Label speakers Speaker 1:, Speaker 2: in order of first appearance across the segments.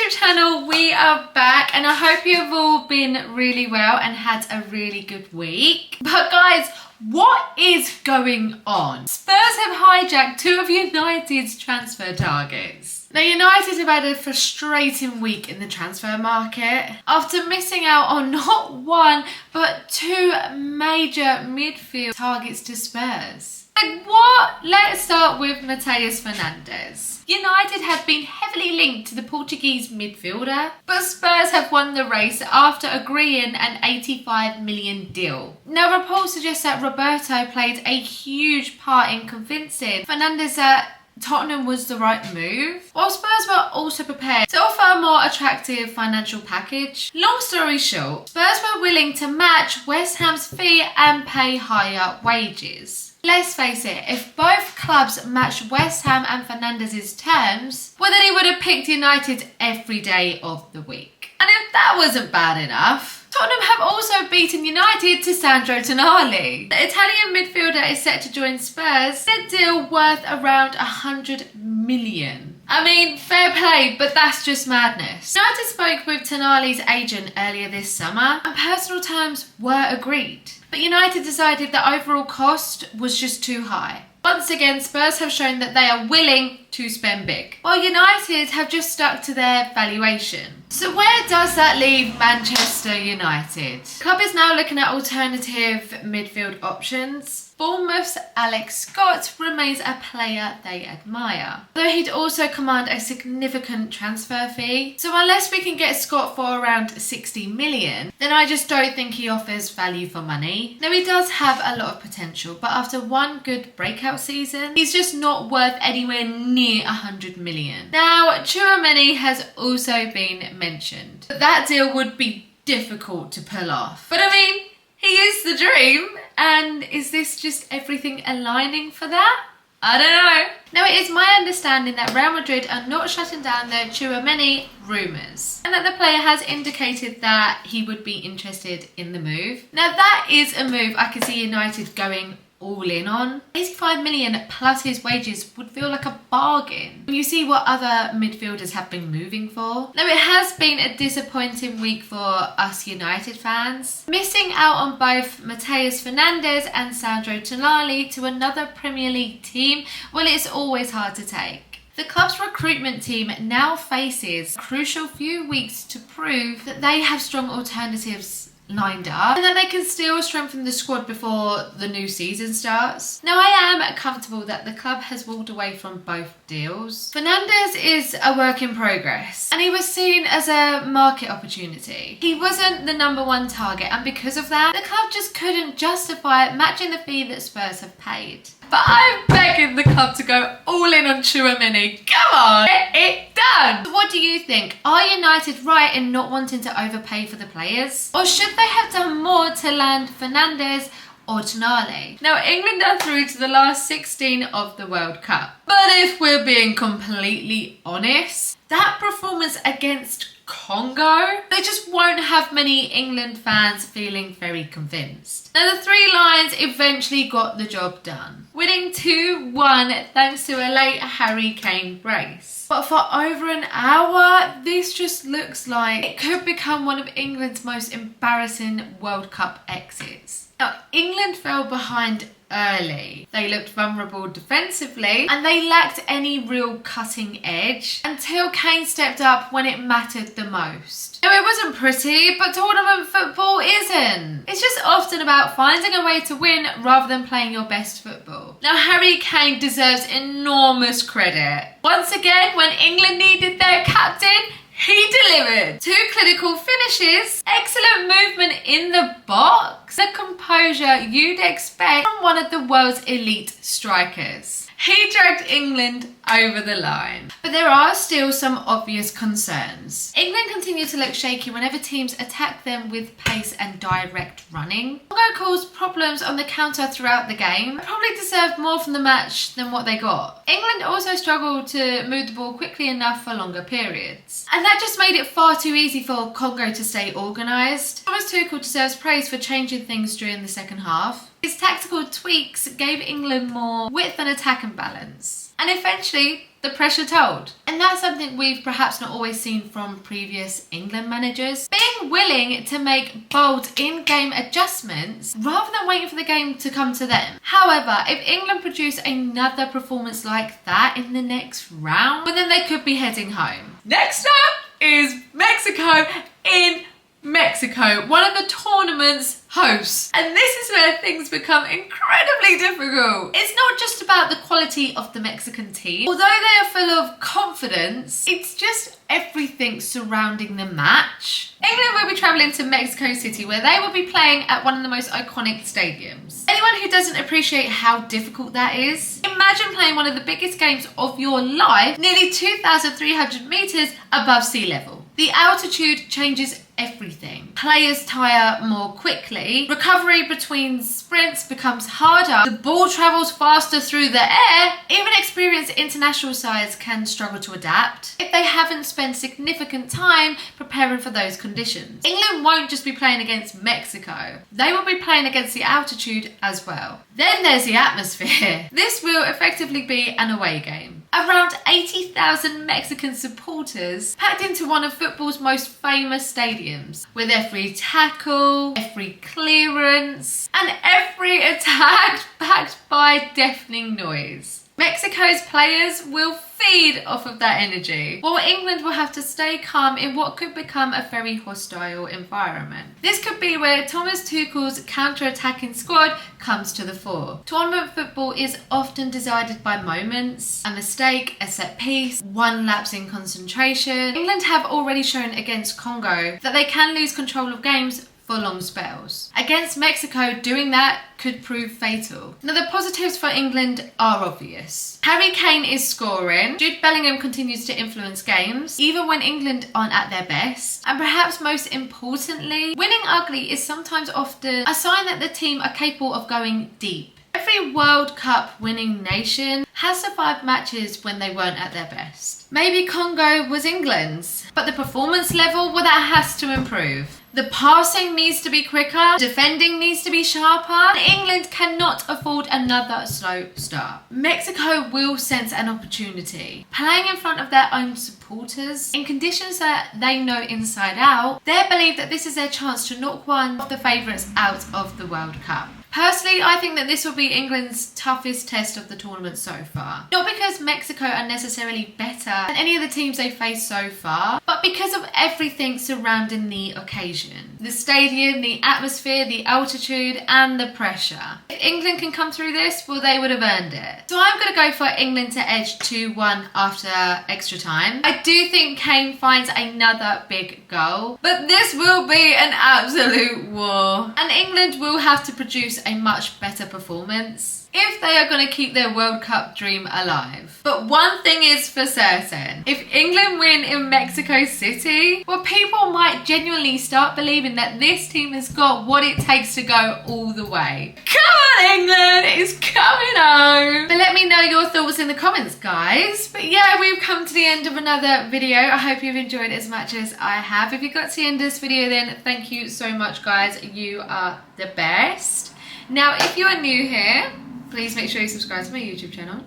Speaker 1: YouTube channel, we are back and I hope you've all been really well and had a really good week. But guys, what is going on? Spurs have hijacked two of United's transfer targets. Now United have had a frustrating week in the transfer market after missing out on not one but two major midfield targets to Spurs. Like what? Let's start with Matheus Fernandes. United have been heavily linked to the Portuguese midfielder, but Spurs have won the race after agreeing an £85 million deal. Now reports suggest that Roberto played a huge part in convincing Fernandes that Tottenham was the right move, while Spurs were also prepared to offer a more attractive financial package. Long story short, Spurs were willing to match West Ham's fee and pay higher wages. Let's face it, if both clubs matched West Ham and Fernandes' terms, well then he would have picked United every day of the week. And if that wasn't bad enough, Tottenham have also beaten United to Sandro Tonali. The Italian midfielder is set to join Spurs in a deal worth around £100 million. I mean, fair play, but that's just madness. United spoke with Tonali's agent earlier this summer and personal terms were agreed. But United decided the overall cost was just too high. Once again, Spurs have shown that they are willing to spend big, while United have just stuck to their valuation. So where does that leave Manchester United? The club is now looking at alternative midfield options. Bournemouth's Alex Scott remains a player they admire, though he'd also command a significant transfer fee. So unless we can get Scott for around 60 million, then I just don't think he offers value for money. Now he does have a lot of potential, but after one good breakout season, he's just not worth anywhere near 100 million. Now Tchouaméni has also been mentioned. That deal would be difficult to pull off. But I mean, he is the dream, and is this just everything aligning for that? I don't know. Now it is my understanding that Real Madrid are not shutting down their Tchouaméni rumours, and that the player has indicated that he would be interested in the move. Now that is a move I can see United going all in on. 85 million plus his wages would feel like a bargain when you see what other midfielders have been moving for. Now it has been a disappointing week for us United fans, missing out on both Matheus Fernandes and Sandro Tonali to another Premier League team. Well, it's always hard to take. The club's recruitment team now faces a crucial few weeks to prove that they have strong alternatives lined up and that they can still strengthen the squad before the new season starts. Now I am comfortable that the club has walked away from both deals. Fernandes is a work in progress and he was seen as a market opportunity. He wasn't the number one target, and because of that, the club just couldn't justify matching the fee that Spurs have paid. But I'm begging the club to go all in on Tchouaméni. Come on, get it done. So what do you think? Are United right in not wanting to overpay for the players? Or should they have done more to land Fernandes or Tonali? Now England are through to the last 16 of the World Cup. But if we're being completely honest, that performance against Congo, they just won't have many England fans feeling very convinced. Now the three lions eventually got the job done, winning 2-1 thanks to a late Harry Kane brace. But for over an hour, this just looks like it could become one of England's most embarrassing World Cup exits. Now England fell behind early. They looked vulnerable defensively and they lacked any real cutting edge until Kane stepped up when it mattered the most. Now it wasn't pretty, but tournament football isn't. It's just often about finding a way to win rather than playing your best football. Now Harry Kane deserves enormous credit. Once again, when England needed their captain, he delivered. Two clinical finishes, excellent movement in the box, the composure you'd expect from one of the world's elite strikers. He dragged England over the line. But there are still some obvious concerns. England continue to look shaky whenever teams attack them with pace and direct running. Congo caused problems on the counter throughout the game. Probably deserved more from the match than what they got. England also struggled to move the ball quickly enough for longer periods. And that just made it far too easy for Congo to stay organised. Thomas Tuchel deserves praise for changing things during the second half. His tactical tweaks gave England more width and attack and balance. And eventually, the pressure told. And that's something we've perhaps not always seen from previous England managers. Being willing to make bold in-game adjustments rather than waiting for the game to come to them. However, if England produce another performance like that in the next round, well, then they could be heading home. Next up is Mexico in Mexico, one of the tournament's hosts. And this is where things become incredibly difficult. It's not just about the quality of the Mexican team. Although they are full of confidence, it's just everything surrounding the match. England will be travelling to Mexico City, where they will be playing at one of the most iconic stadiums. Anyone who doesn't appreciate how difficult that is, imagine playing one of the biggest games of your life, nearly 2,300 metres above sea level. The altitude changes everything. Players tire more quickly. Recovery between sprints becomes harder. The ball travels faster through the air. Even experienced international sides can struggle to adapt if they haven't spent significant time preparing for those conditions. England won't just be playing against Mexico. They will be playing against the altitude as well. Then there's the atmosphere. This will effectively be an away game. Around 80,000 Mexican supporters packed into one of football's most famous stadiums, with every tackle, every clearance, and every attack backed by deafening noise. Mexico's players will feed off of that energy, while England will have to stay calm in what could become a very hostile environment. This could be where Thomas Tuchel's counter-attacking squad comes to the fore. Tournament football is often decided by moments, a mistake, a set piece, one lapse in concentration. England have already shown against Congo that they can lose control of games for long spells. Against Mexico, doing that could prove fatal. Now, the positives for England are obvious. Harry Kane is scoring, Jude Bellingham continues to influence games, even when England aren't at their best, and perhaps most importantly, winning ugly is sometimes often a sign that the team are capable of going deep. Every World Cup winning nation has survived matches when they weren't at their best. Maybe Congo was England's, but the performance level, well, that has to improve. The passing needs to be quicker, defending needs to be sharper, and England cannot afford another slow start. Mexico will sense an opportunity. Playing in front of their own supporters, in conditions that they know inside out, they believe that this is their chance to knock one of the favourites out of the World Cup. Personally, I think that this will be England's toughest test of the tournament so far. Not because Mexico are necessarily better than any of the teams they faced so far, but because of everything surrounding the occasion. The stadium, the atmosphere, the altitude, and the pressure. If England can come through this, well, they would have earned it. So I'm going to go for England to edge 2-1 after extra time. I do think Kane finds another big goal, but this will be an absolute war. And England will have to produce a much better performance if they are going to keep their World Cup dream alive. But one thing is for certain, if England win in Mexico City, well, people might genuinely start believing that this team has got what it takes to go all the way. Come on, England, it's coming home. But let me know your thoughts in the comments, guys. But yeah, we've come to the end of another video. I hope you've enjoyed it as much as I have. If you got to the end of this video, then thank you so much, guys. You are the best. Now, if you are new here, please make sure you subscribe to my YouTube channel,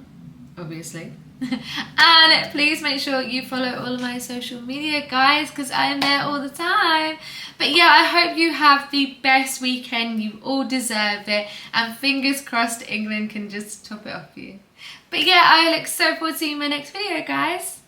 Speaker 1: obviously. And please make sure you follow all of my social media, guys, because I'm there all the time. But yeah, I hope you have the best weekend. You all deserve it. And fingers crossed England can just top it off you. But yeah, I look so forward to seeing my next video, guys.